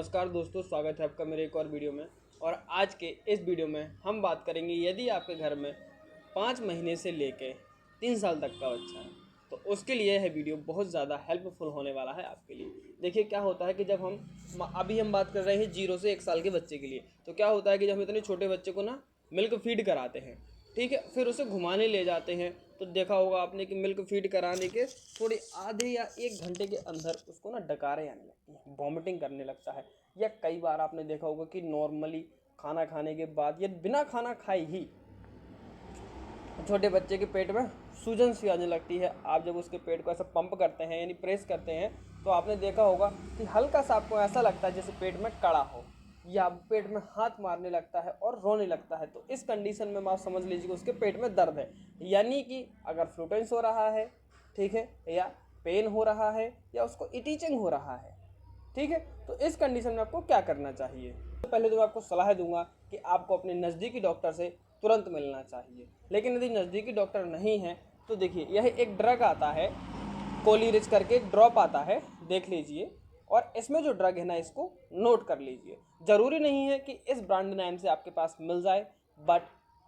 नमस्कार दोस्तों, स्वागत है आपका मेरे एक और वीडियो में। और आज के इस वीडियो में हम बात करेंगे यदि आपके घर में 5 महीने से लेके 3 साल तक का बच्चा है तो उसके लिए यह वीडियो बहुत ज़्यादा हेल्पफुल होने वाला है आपके लिए। देखिए क्या होता है कि जब हम बात कर रहे हैं 0 से 1 साल के बच्चे के लिए, तो क्या होता है कि जब हम इतने छोटे बच्चे को ना मिल्क फीड कराते हैं, ठीक है, फिर उसे घुमाने ले जाते हैं तो देखा होगा आपने कि मिल्क फीड कराने के थोड़ी आधे या 1 घंटे के अंदर उसको ना डकारें आने लगती हैं, वॉमिटिंग करने लगता है। या कई बार आपने देखा होगा कि नॉर्मली खाना खाने के बाद या बिना खाना खाए ही छोटे बच्चे के पेट में सूजन सी आने लगती है। आप जब उसके पेट को ऐसा पंप करते हैं यानी प्रेस करते हैं तो आपने देखा होगा कि हल्का सा आपको ऐसा लगता है जैसे पेट में कड़ा हो, या पेट में हाथ मारने लगता है और रोने लगता है। तो इस कंडीशन में आप समझ लीजिए उसके पेट में दर्द है, यानी कि अगर फ्लूटेंस हो रहा है, ठीक है, या पेन हो रहा है या उसको इटिचिंग हो रहा है, ठीक है। तो इस कंडीशन में आपको क्या करना चाहिए? तो पहले तो मैं आपको सलाह दूंगा कि आपको अपने नज़दीकी डॉक्टर से तुरंत मिलना चाहिए। लेकिन यदि नज़दीकी डॉक्टर नहीं है तो देखिए यह एक ड्रग आता है, कोलिरिज करके एक ड्रॉप आता है, देख लीजिए। और इसमें जो ड्रग है ना, इसको नोट कर लीजिए। ज़रूरी नहीं है कि इस ब्रांड नेम से आपके पास मिल जाए, बट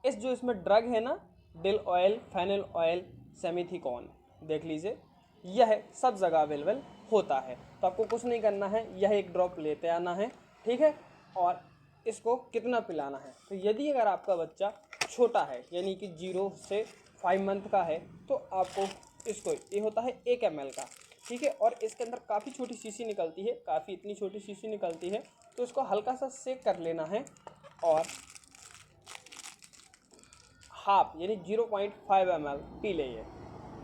इसमें ड्रग है ना, डिल ऑयल, फेनिल ऑयल, सेमिथिकॉन, देख लीजिए, यह सब जगह अवेलेबल होता है। तो आपको कुछ नहीं करना है, यह एक ड्रॉप लेते आना है, ठीक है। और इसको कितना पिलाना है, तो यदि अगर आपका बच्चा छोटा है यानी कि 0 से 5 मंथ का है तो आपको इसको, ये होता है 1 ml का, ठीक है। और इसके अंदर काफ़ी छोटी शीशी निकलती है, काफ़ी इतनी छोटी शीशी निकलती है, तो इसको हल्का सा सेक कर लेना है और हाफ यानी 0.5 ml पी लिए,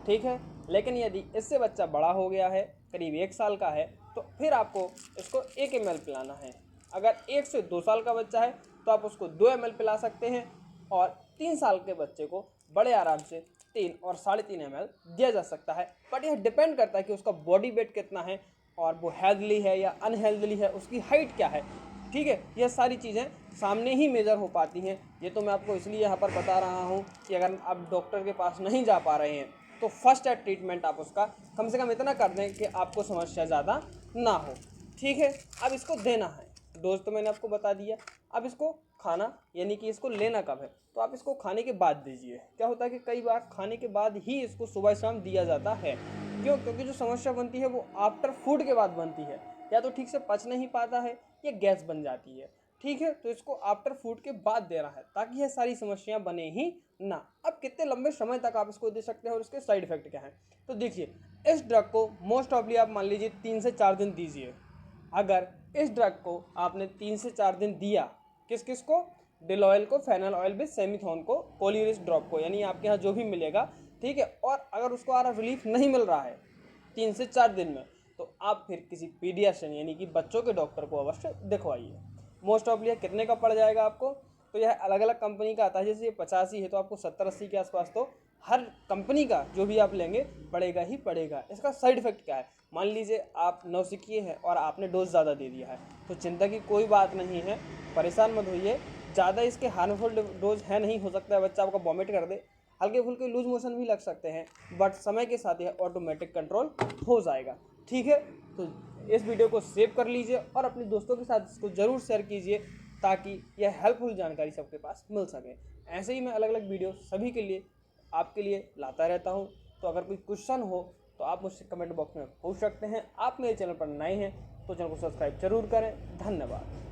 ठीक है। लेकिन यदि इससे बच्चा बड़ा हो गया है, करीब 1 साल का है, तो फिर आपको इसको 1 ml पिलाना है। अगर 1 से 2 साल का बच्चा है तो आप उसको 2 ml पिला सकते हैं, और 3 साल के बच्चे को बड़े आराम से 3 और 3.5 ml दिया जा सकता है। बट यह डिपेंड करता है कि उसका बॉडी वेट कितना है और वो हेल्थली है या अनहेल्थली है, उसकी हाइट क्या है, ठीक है। यह सारी चीज़ें सामने ही मेजर हो पाती हैं। ये तो मैं आपको इसलिए यहाँ पर बता रहा हूँ कि अगर आप डॉक्टर के पास नहीं जा पा रहे हैं तो फर्स्ट एड ट्रीटमेंट आप उसका कम से कम इतना कर दें कि आपको समस्या ज़्यादा ना हो, ठीक है। अब इसको देना है, डोज तो मैंने आपको बता दिया। अब इसको खाना यानी कि इसको लेना कब है, तो आप इसको खाने के बाद दीजिए। क्या होता है कि कई बार खाने के बाद ही इसको सुबह शाम दिया जाता है। क्यों? क्योंकि जो समस्या बनती है वो आफ्टर फूड के बाद बनती है, या तो ठीक से पच नहीं पाता है या गैस बन जाती है, ठीक है। तो इसको आफ्टर फूड के बाद देना है ताकि यह सारी समस्याएं बने ही ना। अब कितने लंबे समय तक आप इसको दे सकते हैं और इसके साइड इफेक्ट क्या है, तो देखिए इस ड्रग को मोस्ट ऑफली आप मान लीजिए 3 से 4 दिन दीजिए। अगर इस ड्रग को आपने 3 से 4 दिन दिया, किस किस को, डिल ऑयल को, फेनल ऑयल भी, सेमिथॉन को, कोलिरिज ड्रॉप को, यानी आपके यहाँ जो भी मिलेगा, ठीक है। और अगर उसको आ रहा रिलीफ नहीं मिल रहा है 3 से 4 दिन में, तो आप फिर किसी पीडियाट्रिशियन यानी कि बच्चों के डॉक्टर को अवश्य दिखवाइए। मोस्ट ऑफली कितने का पड़ जाएगा आपको, तो यह अलग अलग कंपनी का आता है। जैसे ये 85 है तो आपको 70-80 के आसपास तो हर कंपनी का जो भी आप लेंगे पड़ेगा ही पड़ेगा। इसका साइड इफेक्ट क्या है, मान लीजिए आप नौसिखिए हैं और आपने डोज ज़्यादा दे दिया है, तो चिंता की कोई बात नहीं है, परेशान मत होइए। ज़्यादा इसके हार्मफुल डोज है नहीं, हो सकता है बच्चा आपका वॉमिट कर दे, हल्के फुल्के लूज मोशन भी लग सकते हैं, बट समय के साथ यह ऑटोमेटिक कंट्रोल हो जाएगा, ठीक है। तो इस वीडियो को सेव कर लीजिए और अपने दोस्तों के साथ इसको ज़रूर शेयर कीजिए ताकि यह हेल्पफुल जानकारी सबके पास मिल सके। ऐसे ही मैं अलग अलग वीडियो सभी के लिए आपके लिए लाता रहता हूँ। तो अगर कोई क्वेश्चन हो तो आप मुझसे कमेंट बॉक्स में पूछ सकते हैं। आप मेरे चैनल पर नए हैं तो चैनल को सब्सक्राइब जरूर करें। धन्यवाद।